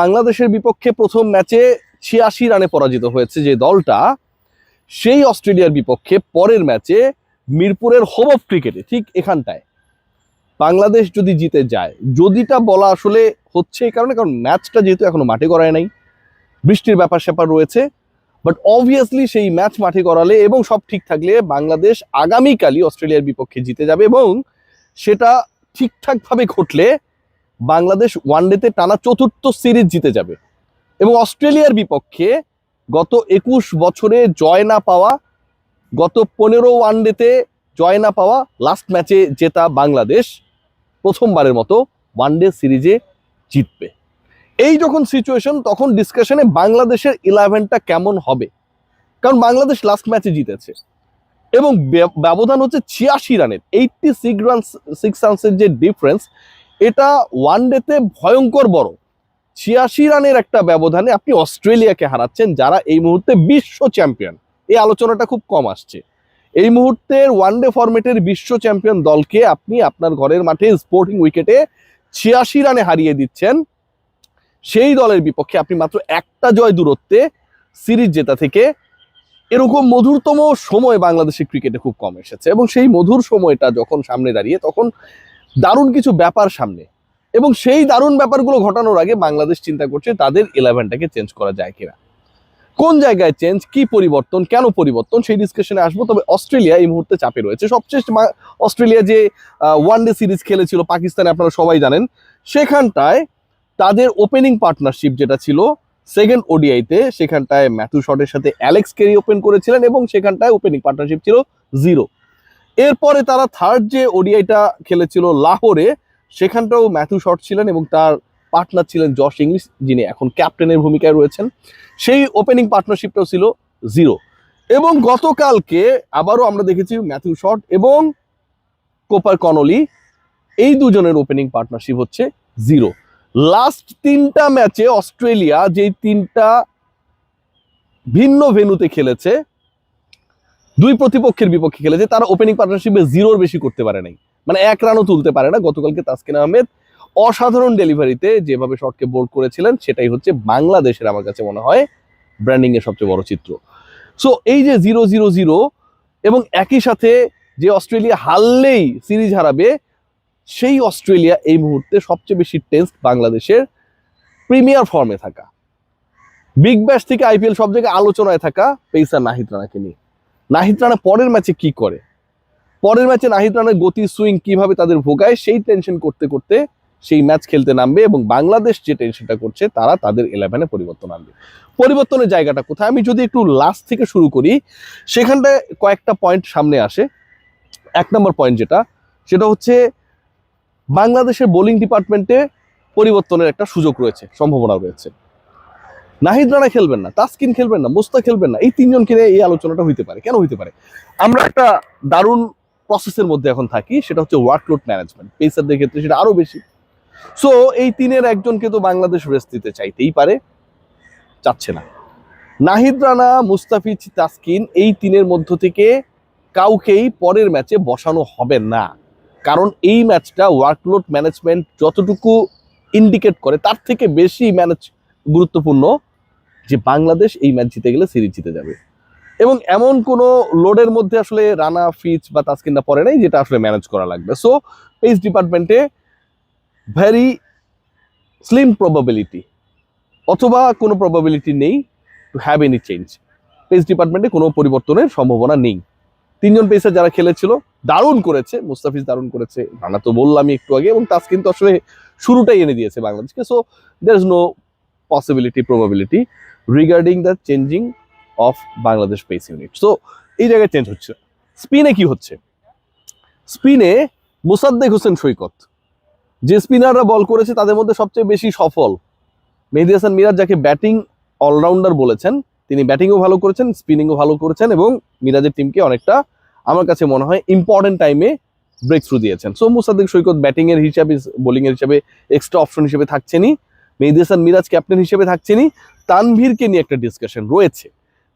বাংলাদেশের বিপক্ষে প্রথম ম্যাচে ৮৬ রানে পরাজিত হয়েছে যে দলটা, সেই অস্ট্রেলিয়ার বিপক্ষে পরের ম্যাচে মিরপুরের হোম অফ ক্রিকেটে ঠিক এখানটায় বাংলাদেশ যদি জিতে যায়, যদিটা বলা আসলে হচ্ছে এই কারণে, কারণ ম্যাচটা যেহেতু এখনো মাঠে গড়ায় নাই, বৃষ্টির ব্যাপার স্যাপার রয়েছে, বাট অবভিয়াসলি সেই ম্যাচ মাঠে গড়ালে এবং সব ঠিক থাকলে বাংলাদেশ আগামীকালই অস্ট্রেলিয়ার বিপক্ষে জিতে যাবে, এবং সেটা ঠিকঠাকভাবে ঘটলে বাংলাদেশ ওয়ানডেতে টানা ৪র্থ সিরিজ জিতে যাবে। এবং অস্ট্রেলিয়ার বিপক্ষে গত ২১ বছরে জয় না পাওয়া, গত ১৫ ওয়ানডেতে জয় না পাওয়া, লাস্ট ম্যাচে জেতা বাংলাদেশ প্রথমবারের মতো ওয়ানডে সিরিজে জিতবে। এই যখন সিচুয়েশন, তখন ডিসকাশনে বাংলাদেশের 11টা কেমন হবে, কারণ বাংলাদেশ লাস্ট ম্যাচে জিতেছে এবং ব্যবধান হচ্ছে ৮৬ রানের, 86 রানসের যে ডিফারেন্স, এটা ওয়ানডেতে ভয়ঙ্কর বড়। ৮৬ রানের একটা ব্যবধানে আপনি অস্ট্রেলিয়াকে হারাচ্ছেন, যারা এই মুহূর্তে বিশ্ব চ্যাম্পিয়ন। এই আলোচনাটা খুব কম আসছে। এই মুহূর্তের ওয়ানডে ফরম্যাটের বিশ্ব চ্যাম্পিয়ন দলকে আপনি আপনার ঘরের মাঠে স্পোর্টিং উইকেটে ৮৬ রানে হারিয়ে দিচ্ছেন। সেই দলের বিপক্ষে আপনি মাত্র একটা জয় দূরত্বে সিরিজ জেতা থেকে এরকম মধুরতম সময় বাংলাদেশের ক্রিকেটে খুব কম এসেছে। এবং সেই মধুর সময়টা যখন সামনে দাঁড়িয়ে, তখন দারুণ কিছু ব্যাপার সামনে, এবং সেই দারুণ ব্যাপারগুলো ঘটানোর আগে বাংলাদেশ চিন্তা করছে তাদের 11টাকে চেঞ্জ করা যায় কিনা, কোন জায়গায় চেঞ্জ, কি পরিবর্তন, কেন পরিবর্তন, সেই ডিসকাশনে আসবো। তবে অস্ট্রেলিয়া এই মুহূর্তে চাপে রয়েছে। সবচেয়ে অস্ট্রেলিয়া যে ওয়ানডে সিরিজ খেলেছিল পাকিস্তানে, আপনারা সবাই জানেন, সেখানটায় তাদের ওপেনিং পার্টনারশিপ যেটা ছিল সেকেন্ড ওডিআইতে, সেখানটায় ম্যাথু শটের সাথে অ্যালেক্স কেরি ওপেন করেছিলেন এবং সেখানটায় ওপেনিং পার্টনারশিপ ছিল 0। এরপরে তারা থার্ড যে ওডিআইটা খেলেছিল লাহোরে, সেখানটাও ম্যাথু শট ছিলেন এবং তার পার্টনার ছিলেন জশ ইংলিশ, যিনি এখন ক্যাপ্টেনের ভূমিকায় রয়েছেন। সেই ওপেনিং পার্টনারশিপটাও ছিল 0। এবং গতকালকে আবারও আমরা দেখেছি ম্যাথু শট এবং কোপার কনলি, এই দুজনের ওপেনিং পার্টনারশিপ হচ্ছে 0। লাস্ট 3টা ম্যাচে অস্ট্রেলিয়া যেই 3টা ভিন্ন ভেন্যুতে খেলেছে, দুই প্রতিপক্ষের বিপক্ষে খেলেছে, তারা ওপেনিং পার্টনারশিপে 0-র বেশি করতে পারে নাই, মানে 1 রানও তুলতে পারে না। গতকালকে তাসকিন আহমেদ অসাধারণ ডেলিভারিতে যেভাবে শটকে বোল্ড করেছিলেন, সেটাই হচ্ছে বাংলাদেশের আমার কাছে মনে হয় ব্র্যান্ডিং এর সবচেয়ে বড় চিত্র। সো এই যে 0-0-0 এবং একই সাথে যে অস্ট্রেলিয়া হারলেই সিরিজ হারাবে, সেই অস্ট্রেলিয়া এই মুহূর্তে সবচেয়ে বেশি টেস্ট বাংলাদেশের প্রিমিয়ার ফর্মে থাকা, বিগ ব্যাশ থেকে আইপিএল সব জায়গায় আলোচনায় থাকা পেসার নাহিদ রানাকে নিয়ে। নাহিদ রানা পরের ম্যাচে কি করে, পরের ম্যাচে নাহিদ রানার গতি, সুইং কিভাবে তাদের ভোগায়, সেই টেনশন করতে করতে সেই ম্যাচ খেলতে নামবে। এবং বাংলাদেশ যে টেনশনটা করছে, তারা তাদের 11-এ পরিবর্তন আনবে। পরিবর্তনের জায়গাটা কোথায়, আমি যদি একটু লাস্ট থেকে শুরু করি, সেখানটায় কয়েকটা পয়েন্ট সামনে আসে। 1 নম্বর পয়েন্ট যেটা, সেটা হচ্ছে বাংলাদেশের বোলিং ডিপার্টমেন্টে পরিবর্তনের একটা সুযোগ রয়েছে, সম্ভাবনা রয়েছে। নাহিদ রানা খেলবেন না, তাসকিন খেলবেন না, মুস্তাক খেলবেন না, এই 3জনকে নিয়ে এই আলোচনাটা হইতে পারে। কেন হইতে পারে? আমরা একটা দারুণ প্রসেসের মধ্যে এখন থাকি, সেটা হচ্ছে ওয়ার্কলোড ম্যানেজমেন্ট। পেসারদের ক্ষেত্রে সেটা আরো বেশি। সো এই 3-এর একজনকে তো বাংলাদেশ রেস্ট দিতে চাইতেই পারে, চাচ্ছে না। নাহিদ রানা, মুস্তাফিজ, তাসকিন, এই 3-এর মধ্য থেকে কাউকেই পরের ম্যাচে বসানো হবে না, কারণ এই ম্যাচটা ওয়ার্কলোড ম্যানেজমেন্ট যতটুকু ইন্ডিকেট করে, তার থেকে বেশি গুরুত্বপূর্ণ যে বাংলাদেশ এই ম্যাচ জিতে গেলে সিরিজ জিতে যাবে। এবং এমন কোনো লোডের মধ্যে আসলে রানা, ফিচ বা তাসকিনরা পড়ে নাই যেটা আসলে ম্যানেজ করা লাগবে। সো পেস ডিপার্টমেন্টে ভেরি স্লিম প্রবাবিলিটি, অথবা কোনো প্রবাবিলিটি নেই to have any change. Pace ডিপার্টমেন্টে কোনো পরিবর্তনের সম্ভাবনা নেই। 3জন পেসার যারা খেলেছিল দারুণ করেছে, মুস্তাফিজ দারুণ করেছে, রানা তো বললামই একটু আগে, এবং তাসকিন তো আসলে শুরুটাই এনে দিয়েছে বাংলাদেশকে। So there is no possibility, probability regarding the changing of Bangladesh pace unit. So এই জায়গায় চেঞ্জ হচ্ছে। স্পিনে কি হচ্ছে? স্পিনে মোসাদ্দেক হোসেন সৈকত, যে স্পিনাররা বল করেছে তাদের মধ্যে সবচেয়ে বেশি সফল মেহেদী হাসান মিরাজ, যাকে ব্যাটিং অলরাউন্ডার বলেছেন, তিনি ব্যাটিংও ভালো করেছেন, স্পিনিংও ভালো করেছেন, এবং মিরাজের টিমকে অনেকটা আমার কাছে মনে হয় ইম্পর্টেন্ট টাইমে ব্রেক থ্রু দিয়েছেন। সো মোসাদ্দেক সৈকত ব্যাটিং এর হিসাবে, বোলিং এর হিসাবে এক্সট্রা অপশন হিসেবে থাকছেনই। মেহেদী হাসান মিরাজ ক্যাপ্টেন হিসেবে থাকছেনই। তানভীরকে নিয়ে একটা ডিসকাশন রয়েছে।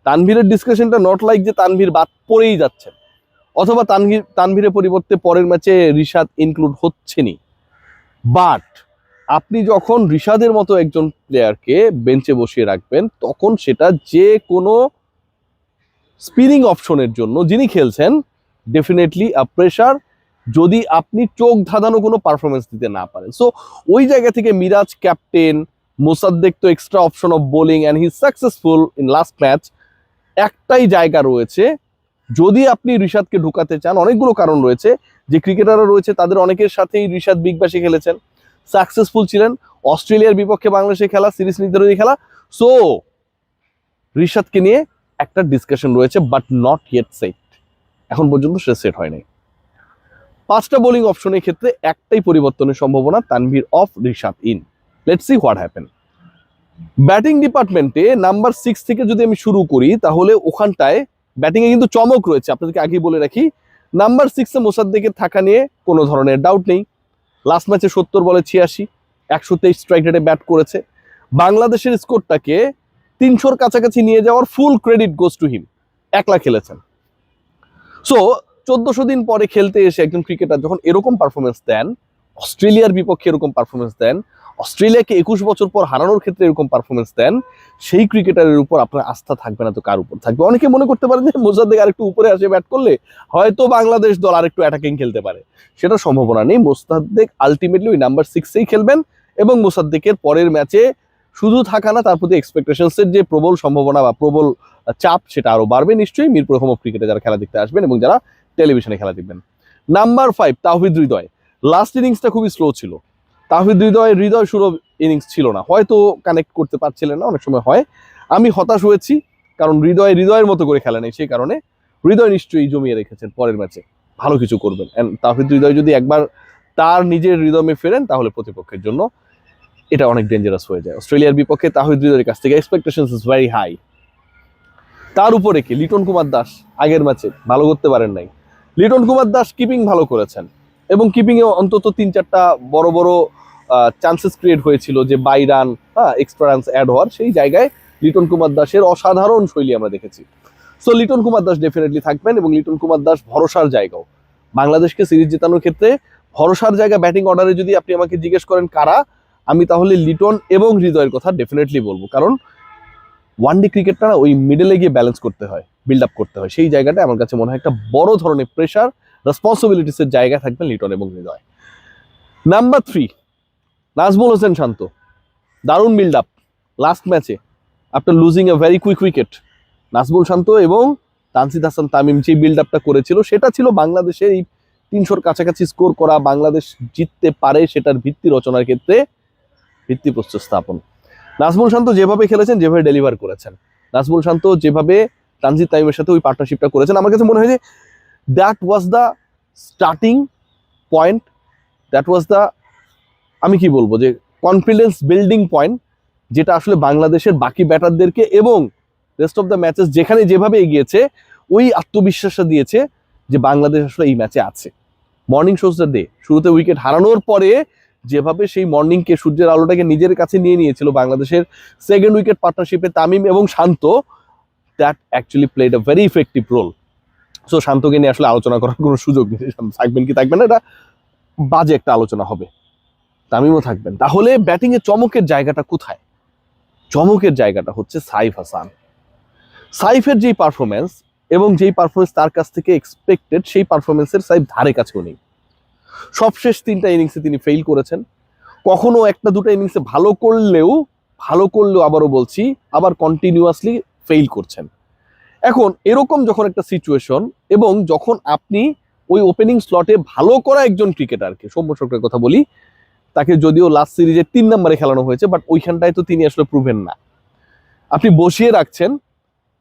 তানভীরের ডিসকাশনটা নট লাইক যে তানভীর বাদ পড়েই যাচ্ছেন, অথবা তানভীরের পরিবর্তে পরের ম্যাচে রিশাদ ইনক্লুড হচ্ছেনই, বাট আপনি যখন রিশাদের মতো একজন প্লেয়ারকে বেঞ্চে বসিয়ে রাখবেন, তখন সেটা যে কোনো স্পিনিং অপশনের জন্য যিনি খেলছেন ডেফিনেটলি আ প্রেশার, যদি আপনি চোখ ধাঁধানো কোনো পারফরমেন্স দিতে না পারেন। সো ওই জায়গা থেকে মিরাজ ক্যাপ্টেন, মোসাদ্দেক তো extra option of bowling and he successful in last match. একটাই জায়গা রয়েছে, যদি আপনি রিশাদকে ঢুকাতে চান, অনেকগুলো কারণ রয়েছে, যে ক্রিকেটাররা রয়েছে তাদের অনেকের সাথেই রিশাদ বিগ ব্যাশে খেলেছেন, সাকসেসফুল ছিলেন, অস্ট্রেলিয়ার বিপক্ষে বাংলাদেশে খেলা, সিরিজ নির্ধারণী খেলা। সো রিশাদকে নিয়ে একটা ডিসকাশন রয়েছে, বাট নট ইয়েট সেট, এখন পর্যন্ত সে সেট হয়নি। 5টা বোলিং অপশনের ক্ষেত্রে একটাই পরিবর্তনের সম্ভাবনা, Tanvir of, Rishad in. Let's see what happen. Batting ডিপার্টমেন্টে নাম্বার 6 থেকে যদি আমি শুরু করি, তাহলে ওখানটায় ব্যাটিং এ কিন্তু চমক রয়েছে। আপনাদেরকে আগেই বলে রাখি, নাম্বার 6-এ মোসাদ্দেকের থাকা নিয়ে কোনো ধরনের ডাউট নেই। লাস্ট ম্যাচে 70 বলে 86, 123 স্ট্রাইক রেটে ব্যাট করেছে। বাংলাদেশের স্কোরটাকে 300-র কাছাকাছি নিয়ে যাওয়ার ফুল ক্রেডিট গোজ টু হিম। একলা খেলেছেন। সো 1400 দিন পরে খেলতে এসে একজন ক্রিকেটার যখন এরকম পারফরমেন্স দেন, অস্ট্রেলিয়ার বিপক্ষে এরকম পারফরমেন্স দেন, অস্ট্রেলিয়াকে 21 বছর পর হারানোর ক্ষেত্রে এরকম পারফরমেন্স দেন, সেই ক্রিকেটারের উপর আপনার আস্থা থাকবে না তো কার উপর থাকবে? অনেকে মনে করতে পারেন যে মোসাদ্দেক আরেকটু উপরে আসে ব্যাট করলে হয়তো বাংলাদেশ দল আরেকটু অ্যাটাকিং খেলতে পারে, সেটা সম্ভাবনা নেই। মোসাদ্দেক আলটিমেটলি ওই নাম্বার 6-এই খেলবেন, এবং মোসাদ্দেকের পরের ম্যাচে শুধু থাকা না, তার প্রতি এক্সপেকটেশনসের যে প্রবল সম্ভাবনা বা প্রবল চাপ, সেটা আরো বাড়বে নিশ্চয়ই মিরপুর হোম অফ ক্রিকেটে যারা খেলা দেখতে আসবেন এবং যারা টেলিভিশনে খেলা দেখবেন। নাম্বার 5 তাওহিদ হৃদয়। লাস্ট ইনিংসটা খুবই স্লো ছিল। তাওহিদ হৃদয় সুলভ ইনিংস ছিল না, হয়তো কানেক্ট করতে পারছিলেন না, অনেক সময় হয়। আমি হতাশ হয়েছি, কারণ হৃদয়ের মতো করে খেলা নেই, সেই কারণে। হৃদয় নিশ্চয়ই জমিয়ে রেখেছেন পরের ম্যাচে ভালো কিছু করবেন, এন্ড তাওহিদ হৃদয় যদি একবার তার নিজের রিদমে ফেরেন, তাহলে প্রতিপক্ষের জন্য এটা অনেক ডেঞ্জারাস হয়ে যায়। অস্ট্রেলিয়ার বিপক্ষে তাওহিদ হৃদয়ের কাছ থেকে এক্সপেকটেশনস ইজ ভেরি হাই। তার উপরে কি লিটন কুমার দাস আগের ম্যাচে ভালো করতে পারেন নাই। লিটন কুমার দাস কিপিং ভালো করেছেন, এবং কিপিং এ অন্তত 3-4টা বড় বড় চান্সেস ক্রিয়েট হয়েছিল যে bye run, extra runs add হওয়ার, সেই জায়গায় লিটন কুমার দাসের অসাধারণ শৈলী আমরা দেখেছি। সো লিটন কুমার দাস ডেফিনেটলি থাকবেন, এবং লিটন কুমার দাস ভরসার জায়গাও। বাংলাদেশকে সিরিজ জেতানোর ক্ষেত্রে ভরসার জায়গা ব্যাটিং অর্ডারে যদি আপনি আমাকে জিজ্ঞেস করেন কারা, আমি তাহলে লিটন এবং হৃদয়ের কথা ডেফিনেটলি বলবো। কারণ ওয়ানডে ক্রিকেটটা না ওই মিডলে গিয়ে ব্যালেন্স করতে হয়, বিল্ড আপ করতে হয়, সেই জায়গাটা আমার কাছে মনে হয় একটা বড় ধরনের প্রেশার, রেসপন্সিবিলিটিসের জায়গা থাকবেন লিটন এবং হৃদয়। নাম্বার 3 নাজমুল হোসেন শান্ত। দারুণ বিল্ড আপ লাস্ট ম্যাচে after losing a very quick wicket. Najmul Shanto এবং তানজিদ হাসান তামিম যে বিল্ড আপটা করেছিল, সেটা ছিল বাংলাদেশের এই 300-র কাছাকাছি স্কোর করা, বাংলাদেশ জিততে পারে সেটার ভিত্তি রচনার ক্ষেত্রে ভিত্তিপ্রস্তর স্থাপন। নাজমুল শান্ত যেভাবে খেলেছেন, যেভাবে ডেলিভার করেছেন, নাজমুল শান্ত যেভাবে তানজিদ তামিমের সাথে ওই পার্টনারশিপটা করেছেন, আমার কাছে মনে হয় যে that was the starting point, that was the, আমি কি বলবো, যে কনফিডেন্স বিল্ডিং পয়েন্ট, যেটা আসলে বাংলাদেশের বাকি ব্যাটারদেরকে এবং রেস্ট অফ দ্য ম্যাচেস যেখানে যেভাবে এগিয়েছে, ওই আত্মবিশ্বাসটা দিয়েছে যে বাংলাদেশ আসলে এই ম্যাচে আছে। মর্নিং শোজ দ্য ডে, শুরুতে উইকেট হারানোর পরে যেভাবে সেই মর্নিংকে, সূর্যের আলোটাকে নিজের কাছে নিয়ে নিয়েছিল বাংলাদেশের সেকেন্ড উইকেট পার্টনারশিপে তামিম এবং Shanto, that actually played a very effective role. So শান্তকে নিয়ে আসলে আলোচনা করার কোনো সুযোগ নেই, থাকবেন কি থাকবেন না এটা বাজে একটা আলোচনা হবে। তামিমও থাকবেন। তাহলে ব্যাটিং এর চমকের জায়গাটা কোথায়? চমকের জায়গাটা হচ্ছে সাইফ হাসান। সাইফের যেই পারফরমেন্স এবং যেই পারফরমেন্স তার কাছ থেকে এক্সপেক্টেড, সেই পারফরমেন্সের সাইফ ধারে কাছেও নেই। সবশেষ 3টা ইনিংসে তিনি ফেল করেছেন। কখনো 1-2টা ইনিংসে ভালো করলেও আবারও বলছি, আবার কন্টিনিউয়াসলি ফেল করছেন। এখন এরকম যখন একটা সিচুয়েশন, এবং যখন আপনি ওই ওপেনিং স্লটে ভালো করা একজন ক্রিকেটারকে, সৌম্য সরকারের কথা বলি, তাকে যদিও লাস্ট সিরিজে 3 নম্বরে খেলানো হয়েছে, বাট ওইখানটায় তো তিনি আসলে প্রুভেন না, আপনি বসিয়ে রাখছেন।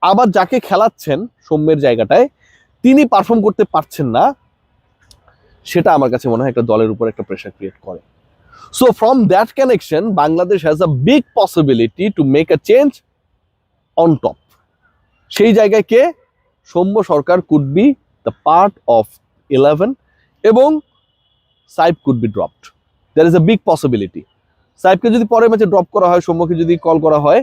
আবার যাকে খেলাচ্ছেন সৌম্যের জায়গাটায়, তিনি পারফর্ম করতে পারছেন না, সেটা আমার কাছে মনে হয় একটা দলের উপর একটা প্রেশার ক্রিয়েট করে। So from that connection, Bangladesh has a big possibility to make a change on top. সেই জায়গায় কে? Soumya Sarkar could be the part of 11, এবং Saif could be dropped. There is a big possibility. সাইফকে যদি পরের ম্যাচে ড্রপ করা হয়, সৌম্যকে যদি কল করা হয়,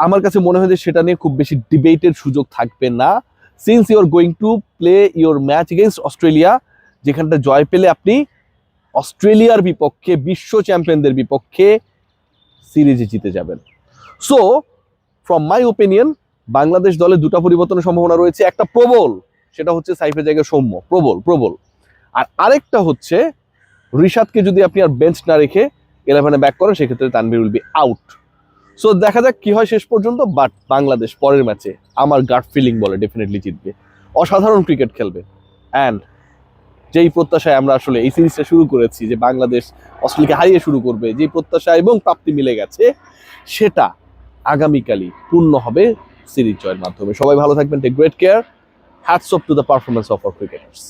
আমার কাছে মনে হয় যে সেটা নিয়ে খুব বেশি ডিবেটের সুযোগ থাকবে না। Since you are going to play your match against Australia, যেখানটা জয় পেলে আপনি অস্ট্রেলিয়ার বিপক্ষে, বিশ্ব চ্যাম্পিয়নদের বিপক্ষে সিরিজে জিতে যাবেন। So from my opinion, Bangladesh দলে দুটা পরিবর্তনের সম্ভাবনা রয়েছে। একটা প্রবল, সেটা হচ্ছে সাইফের জায়গায় সৌম্য, প্রবল প্রবল। আর আরেকটা হচ্ছে রিশাদকে যদি আপনি আর বেঞ্চ না রেখে 11-এ ব্যাক করেন, সেক্ষেত্রে Tanvir will be out. So দেখা যাক কি হয় শেষ পর্যন্ত। বাট বাংলাদেশ পরের ম্যাচে আমার গাট ফিলিং বলে ডেফিনেটলি জিতবে, অসাধারণ ক্রিকেট খেলবে। অ্যান্ড যেই প্রত্যাশায় আমরা আসলে এই সিরিজটা শুরু করেছি যে বাংলাদেশ অস্ট্রেলিয়াকে হারিয়ে শুরু করবে, যে প্রত্যাশা এবং প্রাপ্তি মিলে গেছে, সেটা আগামীকালই পূর্ণ হবে সিরিজ জয়ের মাধ্যমে। সবাই ভালো থাকবেন, take great care, hats off to the performance of our cricketers.